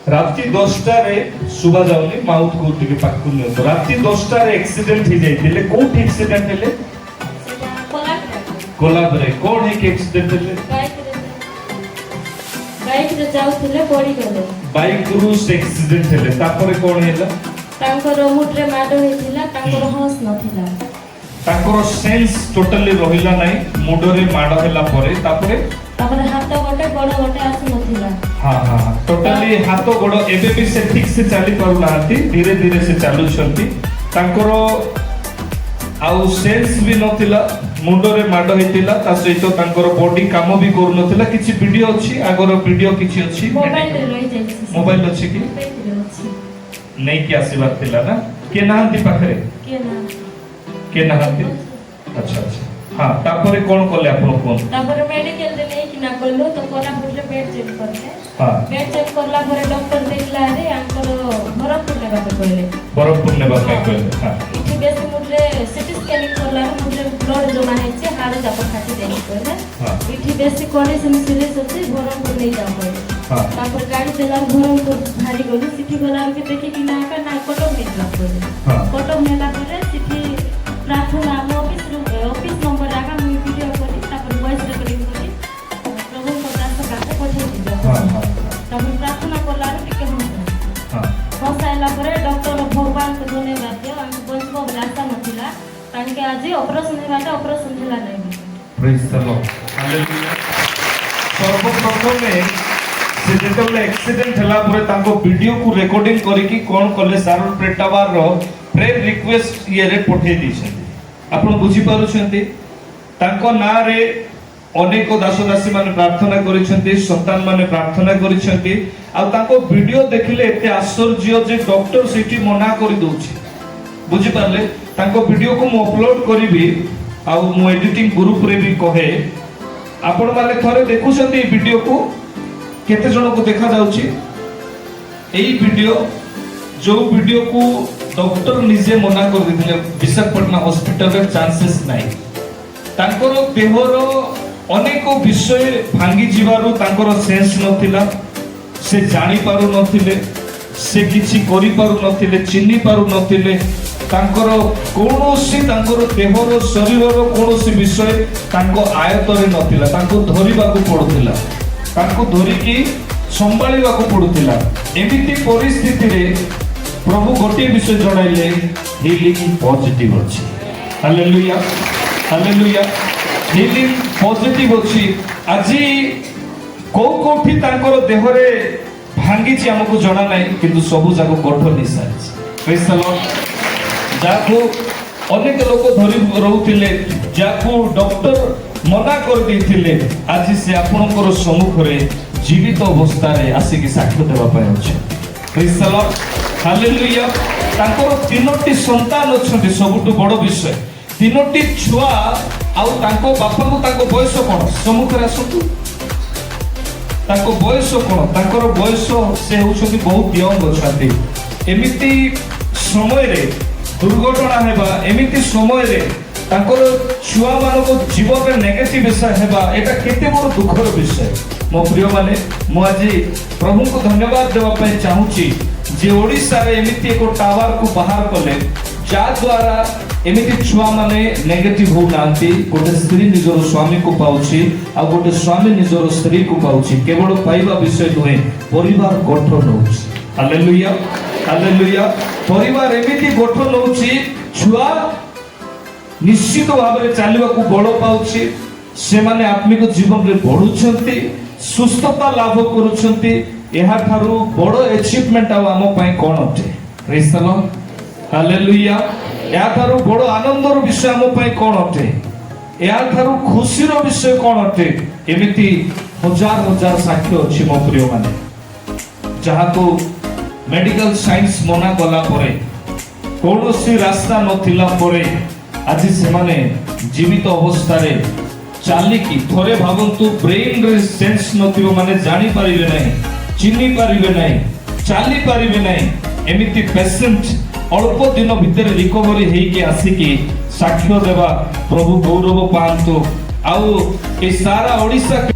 राति 10टा रे सुबह जाउनी माउथ को टिके पाकु न तो राति 10टा रे एक्सीडेंट ही जाइतिले कोठी एक्सीडेंट हेले कोलाबरे कोन है के एक्सीडेंट हेले बाइक रे जाउथिले पड़ी गेले बाइक रु से एक्सीडेंट हेले तापरे कोन हेला तांकर मुट्रे माडो हेतिला तांकर हंस नथिला तांकर सेंस टोटली रहिला नाही मुडरे माडो हेला परे तापरे हाथ गोटे गोड़ गोटे आसी नथिला हां टोटली हाथ गोड़ एबे भी से ठीक से चली पारु नाती धीरे धीरे से चालू छंती तांकर आउ सेंस भी नथिला मुंडरे माडो हेतिला ता सहित तांकर बॉडी काम भी करू नथिला किछि वीडियो अछि आगर वीडियो किछि अछि मोबाइल रे रहि जाइछि मोबाइल अछि कि नहीं कि आशीर्वाद थिला ना के नाहंती पाखरे के नाहंती अच्छा हां तापरे कोन करले आपण कोन तापरे मेडिकल रे नै कि ना गलो तो कोना पुरले बेड चेक करले हां बेड चेक करला परे डॉक्टर देखला रे आंकर भरतपुर लेबा कहले भरतपुर लेबा कहले हां इठी बेसी मुरे सिटी स्कैनिंग करला मुरे ब्लड जमा हेछि हाड़ जाप फाटी देई कहले हां इठी बेसी कंडीशन सीरियस अछि भरतपुर नै जाऊ कहले हां तापर गाड़ी देला भरतपुर भारी गली सिटी गला के देखि कि ना का ना कटक निकला कहले हां कटक नेला परे सिटी प्रार्थना ऑफिस नंबर आगा मी वीडियो करी तापर वॉइस रिकॉर्डिंग करी प्रभु को दास काटे पठे दियो हां तापर प्रार्थना करला टिके हां फसाइला परे डॉक्टर भगवान को धन्यवाद दियो हम बचबो आशा नथिला तानके आज ऑपरेशन हेबाटा ऑपरेशन होला नै प्रेज द लॉर्ड हालेलुया सर्वप्रथमे से जेतले एक्सीडेंट हला परे ताको वीडियो को रिकॉर्डिंग करी कि कोन कले सारोन प्रेटावार रो प्रेयर रिक्वेस्ट ये रे पठे दिछन आपण बुझी पारुछन्ती ताको ना रे अनेक दास दासी माने प्रार्थना करिसन्ती संतान माने प्रार्थना करिसन्ती आ ताको वीडियो देखिले एते आश्चर्य जे डॉक्टर सिटी मना करि दोछि बुझी पारले ताको वीडियो को मु अपलोड करिवि आ मु एडिटिंग ग्रुप रे भी कहे आपण माने थरे देखुसन्ती वीडियो को केते जण को देखा जाउछि एई वीडियो जो वीडियो को डॉक्टर निजे मना कर दिथिले विशाखापट्टनम हॉस्पिटल रे चांसेस नाही तांकर देहर अनेक विषय भांगी जीवारु तांकर सेंस नथिला से जानि पारु नथिले से किछि करि पारु नथिले चिन्हि पारु नथिले तांकर कोनोसी तांकर देहर शरीरर कोनोसी विषय तांको आयतरे नथिला तांको धरिबा को पडुथिला तांको धरि की संभाळिबा को पडुथिला एमिति परिस्थिति रे प्रभु गोटे विषय जणाइले हीलिंग पॉजिटिव अछि हालेलुया हालेलुया हीलिंग पॉजिटिव अछि आजि कोठी तांकर देहरे भांगी छि हमकु जणा नै किंतु सब जाको गठन निसाइछ प्रेज द लॉर्ड जाको अनेक लोक धरि रहउतिले जाको डॉक्टर मना कर दैथिले आजि से आपनकर सम्मुख रे जीवित अवस्था रे आसी कि साक्ष्य देबा पय अछि प्रेज द लॉर्ड हालेलुया तांकर तीनोटी संतान अछंती सबुटु बड़ विषय तीनोटी छुआ आउ तांको बापा को तांको बयस कोन सम्मुख रे आसतु तांको बयस कोन तांकर बयस से होछंती बहुत यंग अछंती एमिति समय रे दुर्घटना हेबा एमिति समय रे तांकर छुआ मानो को जीवन रे नेगेटिव विषय हेबा एटा केते बड़ दुखर विषय मो प्रिय माने मु आज प्रभु को धन्यवाद देबा पय चाहूची जे ओडिसा रे एमिति एको टावर को बाहर कले जा द्वारा एमिति छुआ माने नेगेटिव हो नांती गोटे स्त्री निजर स्वामी को पाउची आ गोटे स्वामी निजर स्त्री को पाउची केवल पाइबा विषय नुहे परिवार गठन होउची हालेलुया हालेलुया परिवार एमिति गठन होउची छुआ निश्चित भाव रे चालिबा को बळ पाउची से माने आत्मिक जीवन रे बढ़ुछंती सुस्थता लाभ करूछंती एहा थारु बड़ अचीवमेंट आम पई कोन अटे प्रेज द लॉर्ड हालेलुया एहा थारु बड़ आनंदर विषय आम पई कोन अटे एहा थारु खुशीर विषय कोन अटे एमिति हजार हजार साक्ष्य अछि मो प्रिय माने जहा को मेडिकल साइंस मना गला परे कोनोसी रास्ता नथिला परे आज से माने जीवित अवस्था रे चाली की थोरे भावंतु ब्रेन रे सेंस नथिबो माने जानि परिबे नाही चिन्हि पारिबे नहीं चाली पारिबे नहीं एमिति पेशेंट अल्प दिन भितर रिकवरी हेई के आसी की साक्ष्य देवा प्रभु गौरव पांतु आउ ए सारा ओडिसा